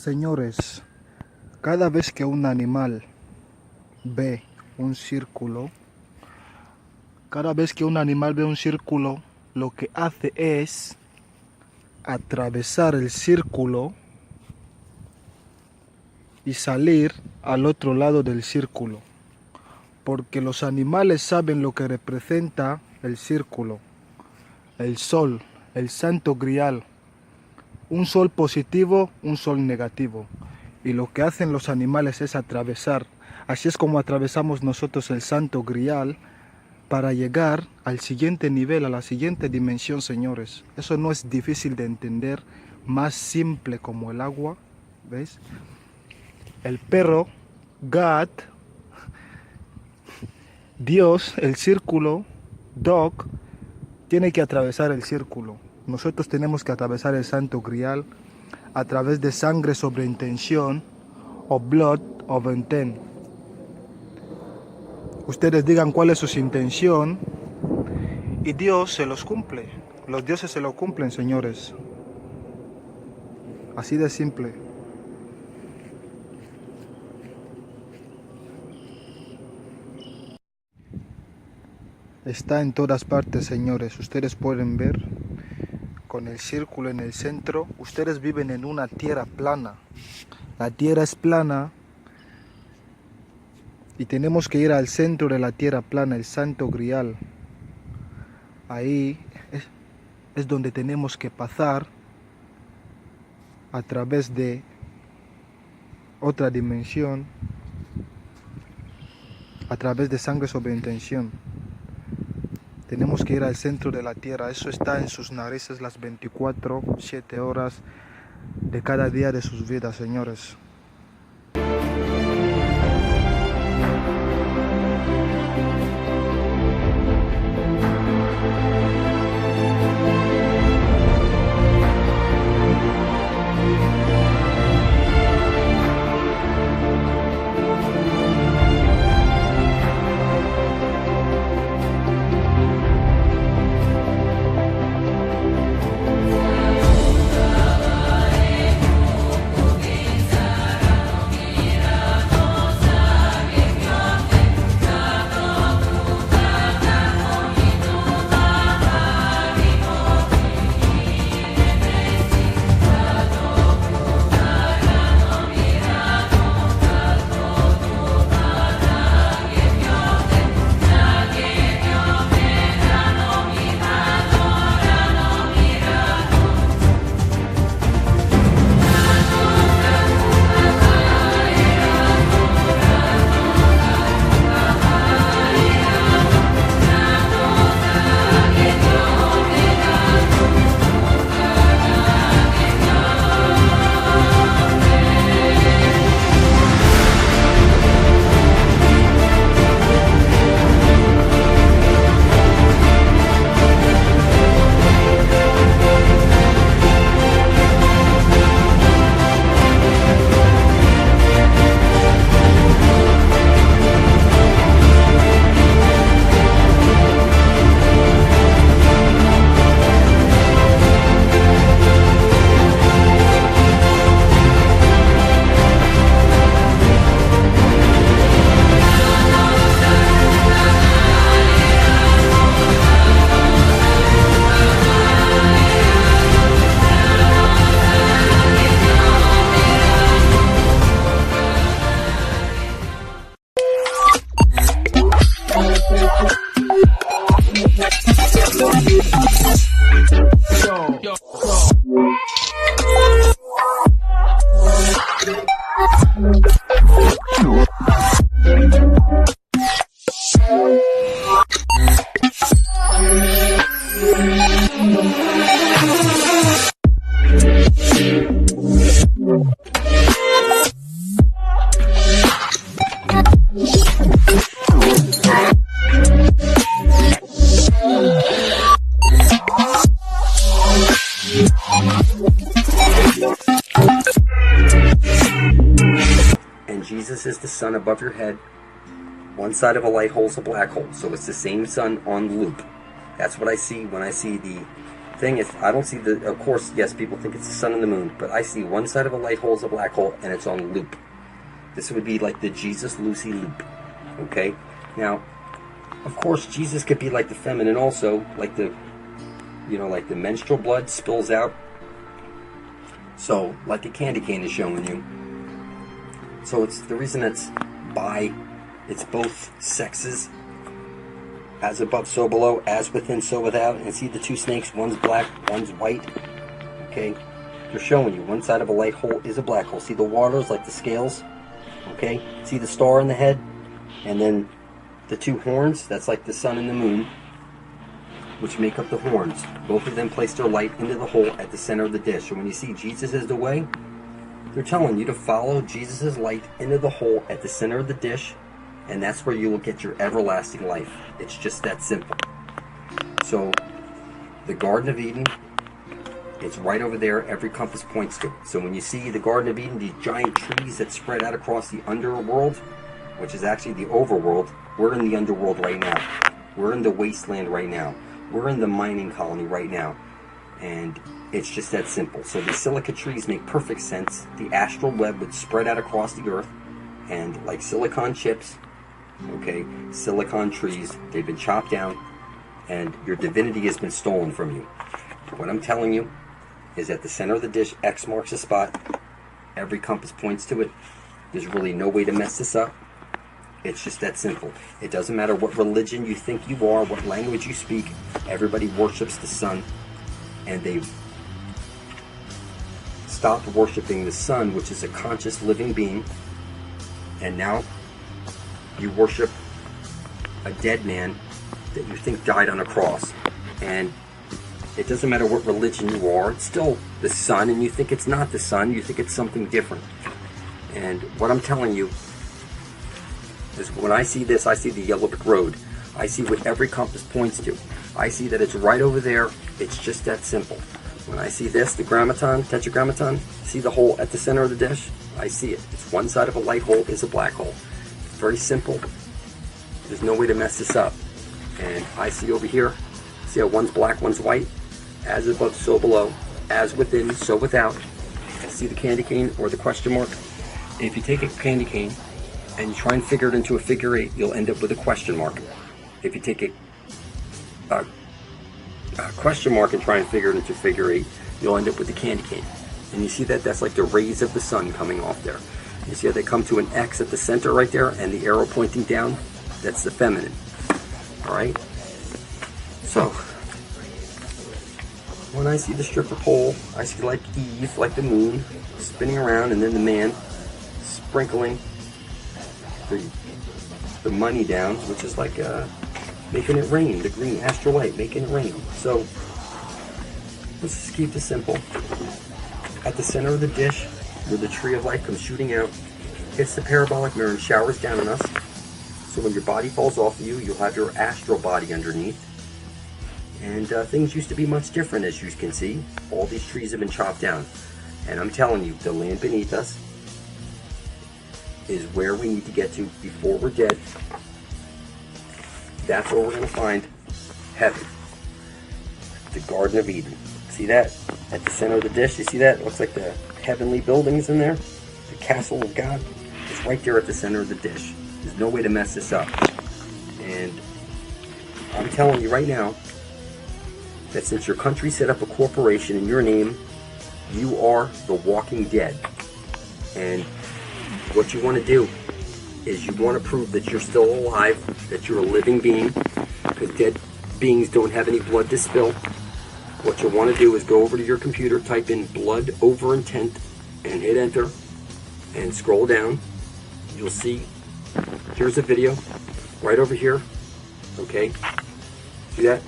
Señores, cada vez que un animal ve un círculo, lo que hace es atravesar el círculo y salir al otro lado del círculo, porque los animales saben lo que representa el círculo, el sol, el Santo Grial, un sol positivo, un sol negativo, y lo que hacen los animales es atravesar. Así es como atravesamos nosotros el Santo Grial para llegar al siguiente nivel, a la siguiente dimensión, señores. Eso no es difícil de entender, más simple como el agua, ¿ves? El perro, God, Dios, el círculo, Dog, tiene que atravesar el círculo. Nosotros tenemos que atravesar el Santo Grial a través de sangre sobre intención o blood over intent. Ustedes digan cuál es su intención y Dios se los cumple. Los dioses se lo cumplen, señores. Así de simple. Está en todas partes, señores. Ustedes pueden ver con el círculo en el centro. Ustedes viven en una tierra plana. La tierra es plana y tenemos que ir al centro de la tierra plana, el Santo Grial. Ahí es donde tenemos que pasar a través de otra dimensión, a través de sangre sobre intención. Tenemos que ir al centro de la tierra. Eso está en sus narices las 24/7 horas de cada día de sus vidas, señores. Jesus is the sun above your head. One side of a light hole is a black hole, so it's the same sun on loop. That's what I see when I see the thing is, I don't see the, of course, yes, people think it's the sun and the moon, but I see one side of a light hole is a black hole, and it's on loop. This would be like the Jesus-Lucy loop, okay? Now, of course, Jesus could be like the feminine also, like the, you know, like the menstrual blood spills out. So, like a candy cane is showing you. So it's the reason it's it's both sexes, as above, so below, as within, so without. And see the two snakes, one's black, one's white. Okay, they're showing you one side of a light hole is a black hole. See the waters like the scales. Okay, see the star in the head, and then the two horns. That's like the sun and the moon, which make up the horns. Both of them place their light into the hole at the center of the dish. So when you see Jesus is the way, they're telling you to follow Jesus' light into the hole at the center of the dish, and that's where you will get your everlasting life. It's just that simple. So, the Garden of Eden, it's right over there. Every compass points to it. So when you see the Garden of Eden, these giant trees that spread out across the underworld, which is actually the overworld, we're in the underworld right now. We're in the wasteland right now. We're in the mining colony right now. And it's just that simple. So the silica trees make perfect sense. The astral web would spread out across the earth, and like silicon chips, okay, silicon trees, they've been chopped down, and your divinity has been stolen from you. What I'm telling you is at the center of the dish, X marks the spot. Every compass points to it. There's really no way to mess this up. It's just that simple. It doesn't matter what religion you think you are, what language you speak, everybody worships the sun, and they've stopped worshiping the sun, which is a conscious living being, and now you worship a dead man that you think died on a cross. And it doesn't matter what religion you are, it's still the sun, and you think it's not the sun, you think it's something different. And what I'm telling you is, when I see this, I see the yellow brick road. I see what every compass points to. I see that it's right over there. It's just that simple. When I see this, the grammaton, tetragrammaton, see the hole at the center of the dish? I see it. It's one side of a light hole is a black hole. It's very simple. There's no way to mess this up. And I see over here, see how one's black, one's white? As above, so below. As within, so without. See the candy cane or the question mark? If you take a candy cane and you try and figure it into a figure eight, you'll end up with a question mark. If you take a question mark and try and figure it into a figure eight, you'll end up with the candy cane. And you see that? That's like the rays of the sun coming off there. You see how they come to an X at the center right there, and the arrow pointing down? That's the feminine. Alright? So, when I see the stripper pole, I see like Eve, like the moon, spinning around, and then the man sprinkling the money down, which is like making it rain, the green astral light, making it rain. So, let's just keep this simple. At the center of the dish, where the tree of life comes shooting out, hits the parabolic mirror and showers down on us. So when your body falls off of you, you'll have your astral body underneath. And things used to be much different, as you can see. All these trees have been chopped down. And I'm telling you, the land beneath us is where we need to get to before we're dead. That's where we're going to find heaven. The Garden of Eden. See that? At the center of the dish, you see that? It looks like the heavenly buildings in there. The castle of God is right there at the center of the dish. There's no way to mess this up. And I'm telling you right now that since your country set up a corporation in your name, you are the walking dead. And what you want to do is you want to prove that you're still alive, that you're a living being, because dead beings don't have any blood to spill. What you'll want to do is go over to your computer, type in blood over intent, and hit enter, and scroll down. You'll see, here's a video, right over here, okay? See that?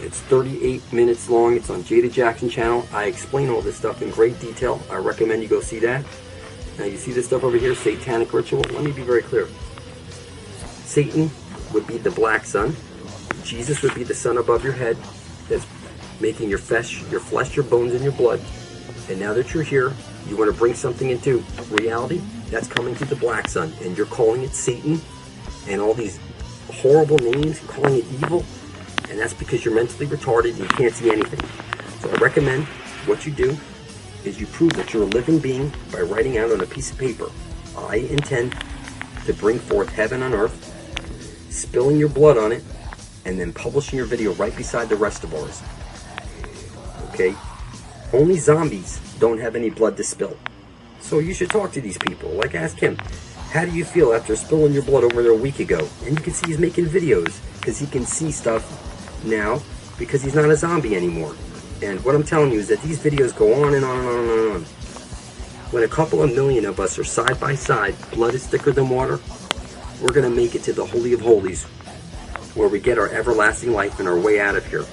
It's 38 minutes long. It's on Jada Jackson channel. I explain all this stuff in great detail. I recommend you go see that. Now you see this stuff over here, satanic ritual. Let me be very clear. Satan would be the black sun. Jesus would be the sun above your head that's making your flesh, your bones, and your blood. And now that you're here, you want to bring something into reality that's coming through the black sun, and you're calling it Satan and all these horrible names, calling it evil. And that's because you're mentally retarded and you can't see anything. So I recommend what you do is you prove that you're a living being by writing out on a piece of paper, I intend to bring forth heaven on earth, spilling your blood on it, and then publishing your video right beside the rest of ours. Okay? Only zombies don't have any blood to spill. So you should talk to these people. Like, ask him, how do you feel after spilling your blood over there a week ago? And you can see he's making videos because he can see stuff now because he's not a zombie anymore. And what I'm telling you is that these videos go on and on and on and on and on. When a couple of million of us are side by side, blood is thicker than water, we're going to make it to the Holy of Holies, where we get our everlasting life and our way out of here.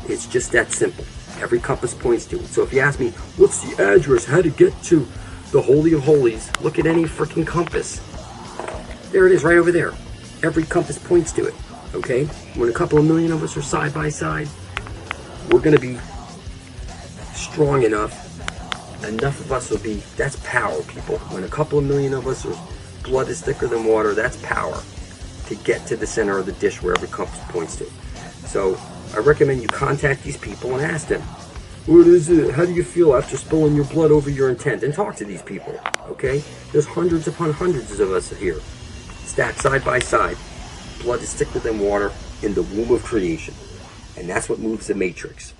It's just that simple. Every compass points to it. So if you ask me, what's the address, how to get to the Holy of Holies, look at any freaking compass. There it is, right over there. Every compass points to it, okay? When a couple of million of us are side by side, we're going to be strong enough of us will be, that's power, people. When a couple of million of us are, blood is thicker than water, that's power to get to the center of the dish where every compass points to. So I recommend you contact these people and ask them, what is it? How do you feel after spilling your blood over your intent? And talk to these people, okay? There's hundreds upon hundreds of us here, stacked side by side. Blood is thicker than water in the womb of creation. And that's what moves the matrix.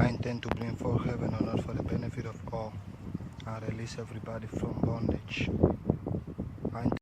I intend to bring forth heaven on earth for the benefit of all and release everybody from bondage. I